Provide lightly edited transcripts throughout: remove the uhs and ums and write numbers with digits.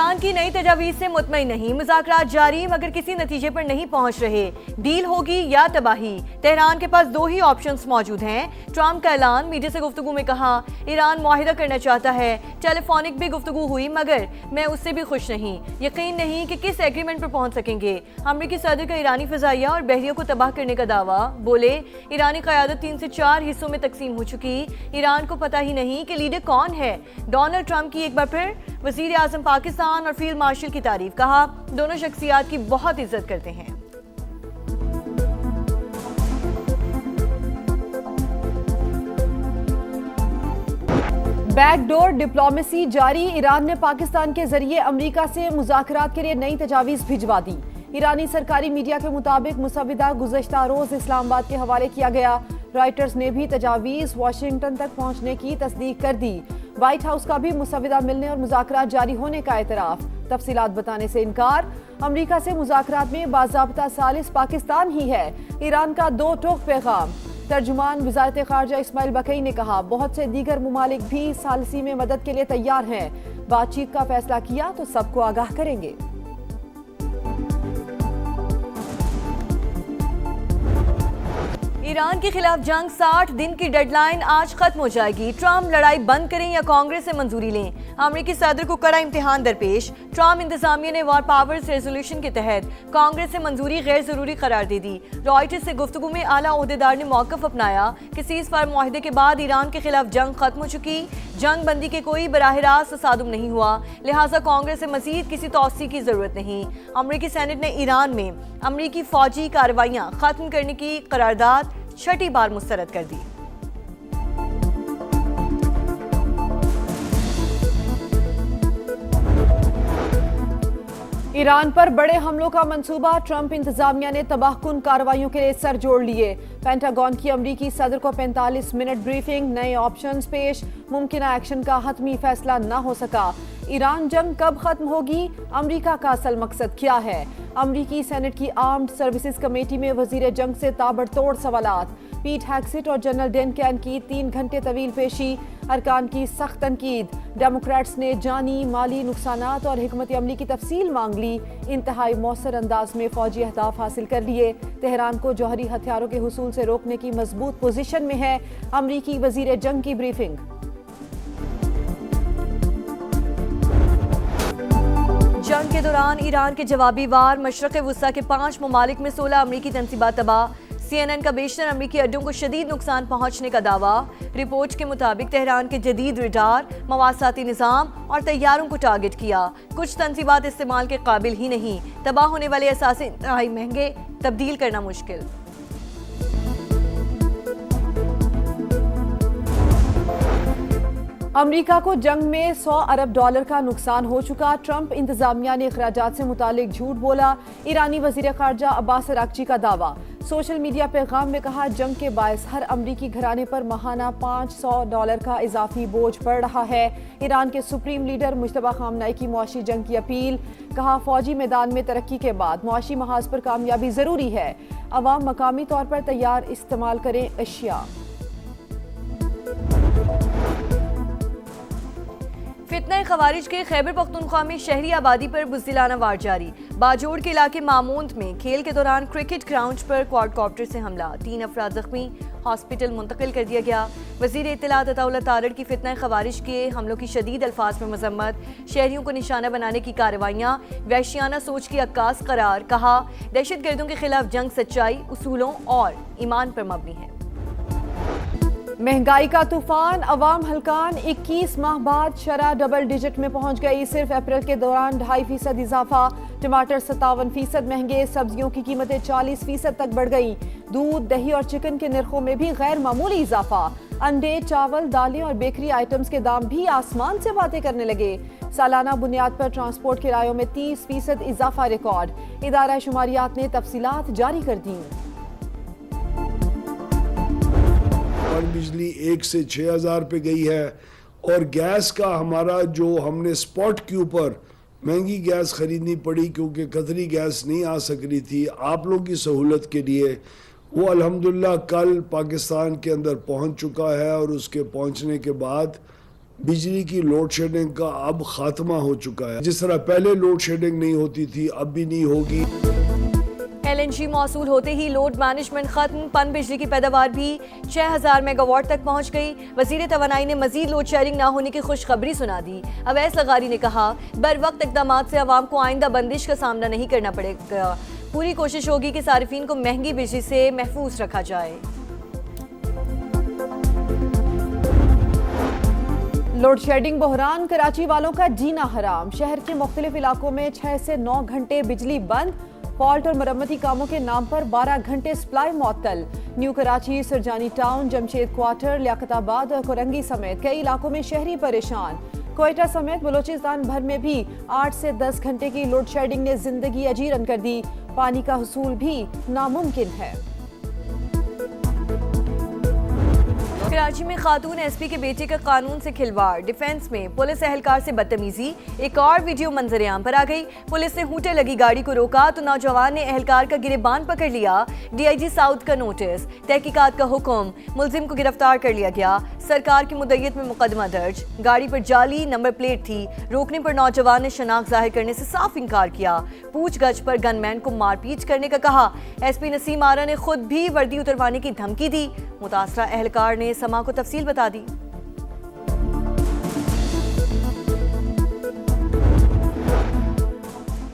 Iran की नई तजावीज़ से मुतमईन नहीं, मुज़ाकरात जारी मगर किसी नतीजे पर नहीं पहुंच रहे। डील होगी या तबाही, तेहरान के पास दो ही ऑप्शंस मौजूद हैं। ट्रंप का ऐलान, मीडिया से गुफ्तगू में कहा ईरान मुआहिदा करना चाहता है। टेलीफोनिक भी गुफ्तगू हुई मगर मैं उससे भी खुश नहीं, यकीन नहीं कि किस एग्रीमेंट पर पहुंच सकेंगे। अमरीकी सदर का ईरानी फ़िज़ाइया और बहरिया को तबाह करने का दावा, बोले ईरानी क़यादत 3 से 4 हिस्सों में तकसीम हो चुकी, ईरान को पता ही नहीं कि लीडर कौन है। डोनाल्ड ट्रंप की एक बार फिर वज़ीर आज़म पाकिस्तान और फील्ड मार्शल की तारीफ, कहा दोनों शख्सियात की बहुत इज्जत करते हैं। बैकडोर डिप्लोमेसी जारी, ईरान ने पाकिस्तान के जरिए अमेरिका से मुज़ाकरात के लिए नई तजावीज़ भिजवा दी। ईरानी सरकारी मीडिया के मुताबिक मुसविदा गुज़श्ता रोज़ इस्लामाबाद के हवाले किया गया। रॉयटर्स ने भी तजावीज़ वाशिंगटन तक पहुंचने की तस्दीक कर दी। व्हाइट हाउस का भी मुसविदा मिलने और मुज़ाकरात जारी होने का एतराफ़, तफसीलात बताने से इनकार। अमेरिका से मुज़ाकरात में बाज़ाब्ता सालिस पाकिस्तान ही है। ईरान का दो टोक पैगाम। तर्जुमान वज़ारत ख़ारजा इस्माइल बकई ने कहा बहुत से दीगर मुमालिक भी सालिसी में मदद के लिए तैयार हैं। बातचीत का फैसला किया तो सबको आगाह करेंगे। ईरान के खिलाफ जंग 60 दिन की डेडलाइन आज खत्म हो जाएगी। ट्रंप लड़ाई बंद करें या कांग्रेस से मंजूरी लें, अमेरिकी सदर को कड़ा इम्तिहान दरपेश। ट्रंप इंतजामिया ने वॉर पावर्स रेजोल्यूशन के तहत कांग्रेस से मंजूरी गैर जरूरी करार दे दी। रॉयटर्स से गुफ्तगू में आला ओहदेदार ने मौक़िफ़ अपनाया कि सीज़फायर मुआहदे के बाद ईरान के खिलाफ जंग खत्म हो चुकी, जंग बंदी के कोई बराह रास्त तसादुम नहीं हुआ, लिहाजा कांग्रेस से मजीद किसी तौसी की जरूरत नहीं। अमेरिकी सेनेट ने ईरान में अमेरिकी फौजी कार्रवाइयाँ खत्म करने की करारदाद छठी बार मुस्तरद कर दी। ईरान पर बड़े हमलों का मंसूबा, ट्रंप इंतजामिया ने तबाहकुन कार्रवाइयों के लिए सर जोड़ लिए। पेंटागन की अमरीकी सदर को 45 मिनट ब्रीफिंग, नए ऑप्शंस पेश, मुमकिना एक्शन का हतमी फैसला न हो सका। ईरान जंग कब खत्म होगी, अमरीका का असल मकसद क्या है। अमरीकी सेनेट की आर्म्ड सर्विसेज कमेटी में वजीर जंग से ताबड़तोड़ सवालात। पीट हैक्सेट और जनरल डेनकैन की 3 घंटे तवील पेशी, अरकान की सख्त तनकीद। डेमोक्रेट्स ने जानी माली नुकसानात और हिकमत अमली की तफसील मांग ली। इंतहाई मौसर अंदाज में फौजी अहदाफ हासिल कर लिए। तेहरान को जौहरी हथियारों के हुसूल से रोकने की मजबूत पोजीशन में है। अमरीकी वजीर जंग की ब्रीफिंग। जंग के दौरान ईरान के जवाबी वार, मशरक़ वुस्ता के 5 ममालिक में 16 अमरीकी तनसीबात तबाह। CNN का बेशतर अमरीकी अड्डों को शदीद नुकसान पहुंचने का दावा। रिपोर्ट के मुताबिक तेहरान के जदीद रडार, मवासाती निज़ाम और तैयारों को टारगेट किया। कुछ तनसीबात इस्तेमाल के काबिल ही नहीं, तबाह होने वाले असासे इंतहाई महंगे, तब्दील करना मुश्किल। अमेरिका को जंग में $100 अरब का नुकसान हो चुका। ट्रंप इंतजामिया ने अखराजात से मुतालिक झूठ बोला। ईरानी वजीर खारजा अब्बास अरागची का दावा। सोशल मीडिया पैगाम में कहा जंग के बायस हर अमरीकी घराने पर माहाना $500 का इजाफी बोझ पड़ रहा है। ईरान के सुप्रीम लीडर मुश्तबा खामनाई की मुआशी जंग की अपील, कहा फौजी मैदान में तरक्की के बाद मुआशी महाज पर कामयाबी जरूरी है। अवाम मकामी तौर पर तैयार इस्तेमाल करें अशिया। फितना खवारिज के खैबर पख्तूनख्वा में शहरी आबादी पर बुज़दिलाना वार जारी। बाजोड़ के इलाके मामूंद में खेल के दौरान क्रिकेट ग्राउंड पर क्वाडकॉप्टर से हमला, 3 अफराद जख्मी, हॉस्पिटल मुंतकिल कर दिया गया। वज़ीर इत्तलात अताउल्लाह तारड़ की फितना खवारिज के हमलों की शदीद अल्फाज में मजम्मत, शहरियों को निशाना बनाने की कार्रवाइयाँ वहशियाना सोच की अक्कास करार, कहा दहशत गर्दों के खिलाफ जंग सच्चाई, उसूलों और ईमान पर मबनी है। महंगाई का तूफान, अवाम हलकान, 21 माह बाद शरह डबल डिजिट में पहुंच गई। सिर्फ अप्रैल के दौरान 2.5% इजाफा। टमाटर 57% महंगे, सब्जियों की कीमतें 40% तक बढ़ गई। दूध, दही और चिकन के निर्खों में भी गैर मामूली इजाफा। अंडे, चावल, दालें और बेकरी आइटम्स के दाम भी आसमान से बातें करने लगे। सालाना बुनियाद पर ट्रांसपोर्ट किरायों में 30% इजाफा रिकॉर्ड। इदारा शुमारियात ने तफसीलात जारी कर दी। और बिजली 1 से 6,000 पे गई है। और गैस का हमारा जो हमने स्पॉट के ऊपर महंगी गैस खरीदनी पड़ी क्योंकि कतरी गैस नहीं आ सक रही थी आप लोगों की सहूलत के लिए, वो अल्हम्दुलिल्लाह कल पाकिस्तान के अंदर पहुंच चुका है। और उसके पहुंचने के बाद बिजली की लोड शेडिंग का अब खात्मा हो चुका है। जिस तरह पहले लोड शेडिंग नहीं होती थी, अब भी नहीं होगी। LNG मौसूल होते ही लोड मैनेजमेंट खत्म, पन बिजली की पैदावार भी 6000 मेगावाट तक पहुंच गई। वजीर तवानाई ने मजीद लोड शेयरिंग ना होने की खुशखबरी सुना दी। अवैस लगारी ने कहा, बर वक्त इकदाम से आवाम को आइंदा बंदिश का सामना नहीं करना पड़ेगा। पूरी कोशिश होगी कि सारिफीन को महंगी बिजली से महफूज रखा जाए। लोड शेडिंग बहरान, कराची वालों का जीना हराम। शहर के मुख्तलिफ इलाकों में 6 से 9 घंटे बिजली बंद। फॉल्ट और मरम्मती कामों के नाम पर 12 घंटे सप्लाई मुअत्तल। New Karachi, Sarjani town, Jamshed quarter, Liaquatabad और कोरंगी समेत कई इलाकों में शहरी परेशान। कोयटा समेत बलोचिस्तान भर में भी 8 से 10 घंटे की लोड शेडिंग ने जिंदगी अजीरन कर दी। पानी का हुसूल भी नामुमकिन है। कराची में खातून एसपी के बेटे का कानून से खिलवाड़, डिफेंस में पुलिस एहलकार से बदतमीजी। एक और वीडियो मंजरेआम पर आ गई। पुलिस ने हूटे लगी गाड़ी को रोका तो नौजवान ने एहलकार का गिरेबान पकड़ लिया। DIG साउथ का नोटिस, तहकीकात का हुक्म, मुलजिम को गिरफ्तार कर लिया गया। सरकार की मुद्दत में मुकदमा दर्ज। गाड़ी पर जाली नंबर प्लेट थी। रोकने पर नौजवान ने शनाख्त जाहिर करने से साफ इनकार किया। पूछगछ पर गनमैन को मारपीट करने का कहा। SP नसीम आरा ने खुद भी वर्दी उतरवाने की धमकी दी। मुतासरा एहलकार ने समा को तफसील बता दी।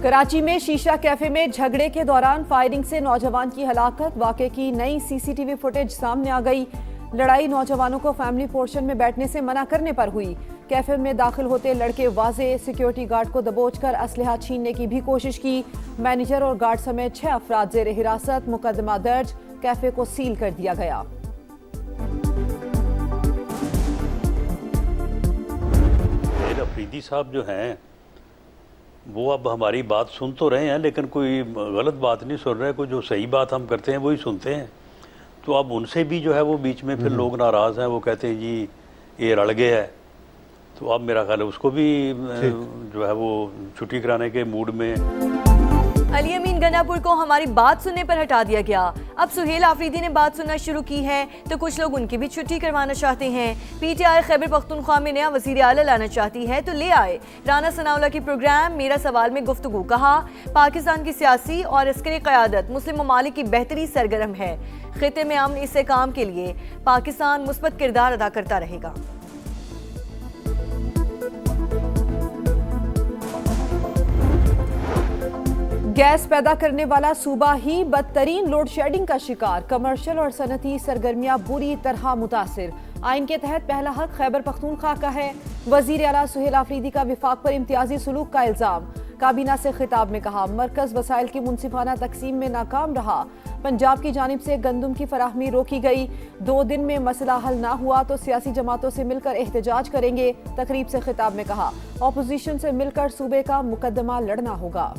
कराची में शीशा कैफे में झगड़े के दौरान फायरिंग से नौजवान की हलाकत। वाक़े की नई CCTV फुटेज सामने आ गई। लड़ाई नौजवानों को फैमिली पोर्शन में बैठने से मना करने पर हुई। कैफे में दाखिल होते लड़के वाजे सिक्योरिटी गार्ड को दबोचकर असलहा छीनने की भी कोशिश की। मैनेजर और गार्ड समेत 6 अफराद जेर हिरासत। मुकदमा दर्ज। कैफे को सील कर दिया गया। अफरीदी साहब जो हैं वो अब हमारी बात सुन तो रहे हैं, लेकिन कोई गलत बात नहीं सुन रहे। कोई जो सही बात हम करते हैं वही सुनते हैं। तो अब उनसे भी जो है वो बीच में फिर लोग नाराज़ हैं। वो कहते हैं जी ये रल गया है। तो अब मेरा ख्याल है उसको भी जो है वो छुट्टी कराने के मूड में। अली अमीन गन्नापुर को हमारी बात सुनने पर हटा दिया गया। अब सुहेल आफरीदी ने बात सुनना शुरू की है तो कुछ लोग उनकी भी छुट्टी करवाना चाहते हैं। PTI खैबर पख्तूनख्वा में नया वज़ीर आला लाना चाहती है तो ले आए। राना सनाउल्लाह की प्रोग्राम मेरा सवाल में गुफ्तगू, कहा पाकिस्तान की सियासी और अस्करी क़यादत मुस्लिम ममालिक की बेहतरी सरगर्म है। खिते में अमन इस्तेहकाम के लिए पाकिस्तान मुस्बत किरदार अदा करता रहेगा। गैस पैदा करने वाला सूबा ही बदतरीन लोड शेडिंग का शिकार। कमर्शियल और सनती सरगर्मियां बुरी तरह मुतासिर। आइन के तहत पहला हक खैबर पख्तूनख्वा का है। वजीर आला सुहेल आफरीदी का विफाक पर इम्तियाजी सलूक का इल्जाम। काबीना से खिताब में कहा, मरकज वसाइल की मुनसिफाना तकसीम में नाकाम रहा। पंजाब की जानिब से गंदम की फराहमी रोकी गई। 2 दिन में मसला हल ना हुआ तो सियासी जमातों से मिलकर एहतजाज करेंगे। तकरीब से खिताब में कहा, ऑपोजिशन से मिलकर सूबे का मुकदमा लड़ना होगा।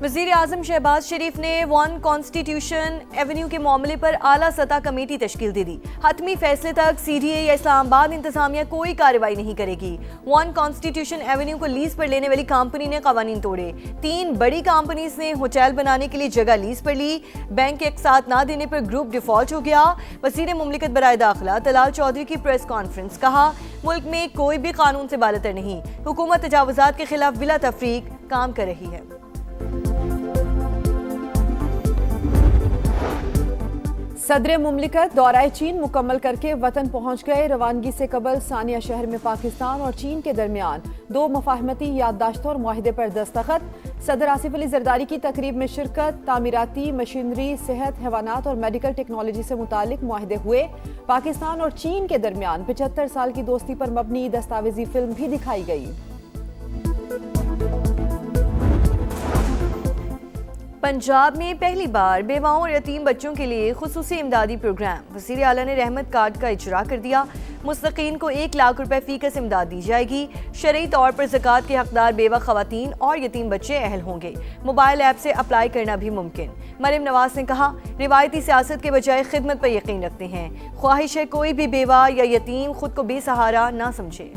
वज़ीर आज़म शहबाज शरीफ ने 1 कॉन्स्टिट्यूशन एवेन्यू के मामले पर आला सतह कमेटी तश्कील दे दी। हतमी फैसले तक CDA या इस्लामाबाद इंतजामिया कोई कार्रवाई नहीं करेगी। 1 कॉन्स्टिट्यूशन एवेन्यू को लीज पर लेने वाली कंपनी ने कवानीन तोड़े। 3 बड़ी कंपनीज ने होटल बनाने के लिए जगह लीज पर ली। बैंक एक साथ ना देने पर ग्रुप डिफॉल्ट हो गया। वज़ीर मुमलिकत बराए दाखिला तलाल चौधरी की प्रेस कॉन्फ्रेंस, कहा मुल्क में कोई भी कानून से बालतर नहीं। हुकूमत तजावुजात के खिलाफ बिला तफरीक काम कर रही है। सदर मुमलिकत दौरा चीन मुकम्मल करके वतन पहुंच गए। रवानगी से कबल सानिया शहर में पाकिस्तान और चीन के दरमियान 2 मुफाहमती याददाश्तों और मुआहिदे पर दस्तखत। सदर आसिफ अली जरदारी की तकरीब में शिरकत। तामीराती, मशीनरी, सेहत, हैवानात और मेडिकल टेक्नोलॉजी से मुतालिक मुआहिदे हुए। पाकिस्तान और चीन के दरमियान 75 साल की दोस्ती पर मबनी दस्तावेजी फिल्म भी दिखाई गई। पंजाब में पहली बार बेवाओं और यतीम बच्चों के लिए खुसूसी इमदादी प्रोग्राम। वज़ीर आला ने रहमत कार्ड का इजरा कर दिया। मुस्तकीन को 1 लाख रुपए फीकस इमदाद दी जाएगी। शरई तौर पर ज़कात के हकदार बेवा खवातीन और यतीम बच्चे अहल होंगे। मोबाइल ऐप से अप्लाई करना भी मुमकिन। मरियम नवाज ने कहा, रिवायती सियासत के बजाय खिदमत पर यकीन रखते हैं। ख्वाहिश है कोई भी बेवा या यतीम खुद को बेसहारा ना समझे।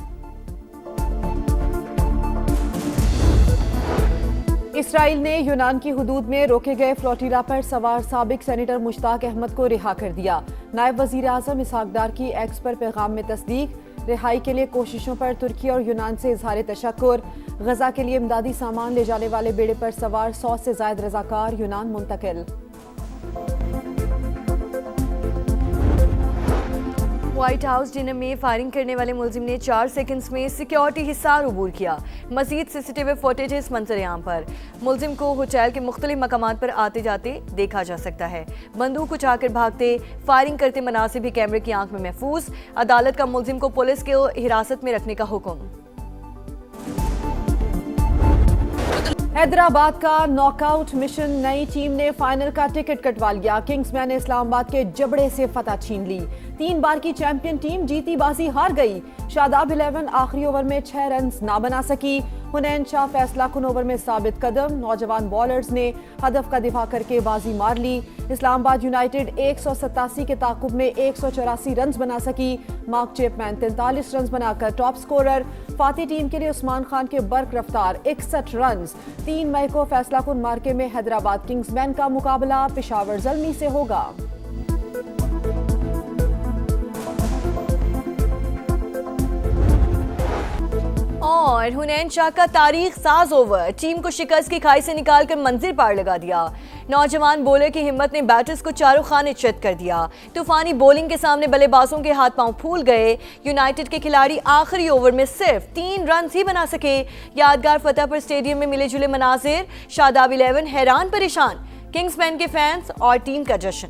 इसराइल ने यूनान की हुदूद में रोके गए फ्लोटिला पर सवार साबिक सेनेटर मुश्ताक अहमद को रिहा कर दिया। नायब वजीर आजम इसहाक डार की एक्स पर पैगाम में तस्दीक। रिहाई के लिए कोशिशों पर तुर्की और यूनान से इजहार तशक्कुर। गजा के लिए इमदादी सामान ले जाने वाले बेड़े पर सवार 100 से जायद रजाकार यूनान मुंतकिल। व्हाइट हाउस डिनर में फायरिंग करने वाले मुलजिम ने 4 सेकंड्स में सिक्योरिटी हिसार अबूर किया। मजीद सीसीटीवी फुटेज इस मंजर-ए-आम पर। मुलजिम को होटल के मुख्तलिफ मकामात पर आते जाते देखा जा सकता है। बंदूक उठाकर भागते, फायरिंग करते मनासिर भी कैमरे की आंख में महफूज। अदालत का मुलजिम को पुलिस के हिरासत में रखने का हुक्म। हैदराबाद का नॉकआउट मिशन, नई टीम ने फाइनल का टिकट कटवा लिया। किंग्समैन ने इस्लामाबाद के जबड़े से फतह छीन ली। 3 बार की चैंपियन टीम जीती बाजी हार गई। शादाब 11 आखिरी ओवर में 6 रन ना बना सकी। हुनैन शाह फैसला कुन ओवर में साबित कदम। नौजवान बॉलर्स ने हदफ का दिफा करके बाजी मार ली। इस्लामाबाद यूनाइटेड 187 के ताकुब में 184 रन बना सकी। मार्क चैपमैन 43 रन बनाकर टॉप स्कोरर। फाती टीम के लिए उस्मान खान के बर्क रफ्तार 61 रन। 3 मई को फैसला कुन मार्के में हैदराबाद किंग्समैन का मुकाबला पेशावर ज़ल्मी से होगा। और हुनैन शाह का तारीख साज ओवर, टीम को शिकस्त की खाई से निकालकर मंजिल पार लगा दिया। नौजवान बॉलर की हिम्मत ने बैटर्स को चारों खाने चित कर दिया। तूफानी बॉलिंग के सामने बल्लेबाजों के हाथ पांव फूल गए। यूनाइटेड के खिलाड़ी आखिरी ओवर में सिर्फ 3 रन ही बना सके। यादगार फतह पर स्टेडियम में मिले जुले मनाजिर, शादाब 11 हैरान परेशान, किंग्समैन के फैंस और टीम का जश्न।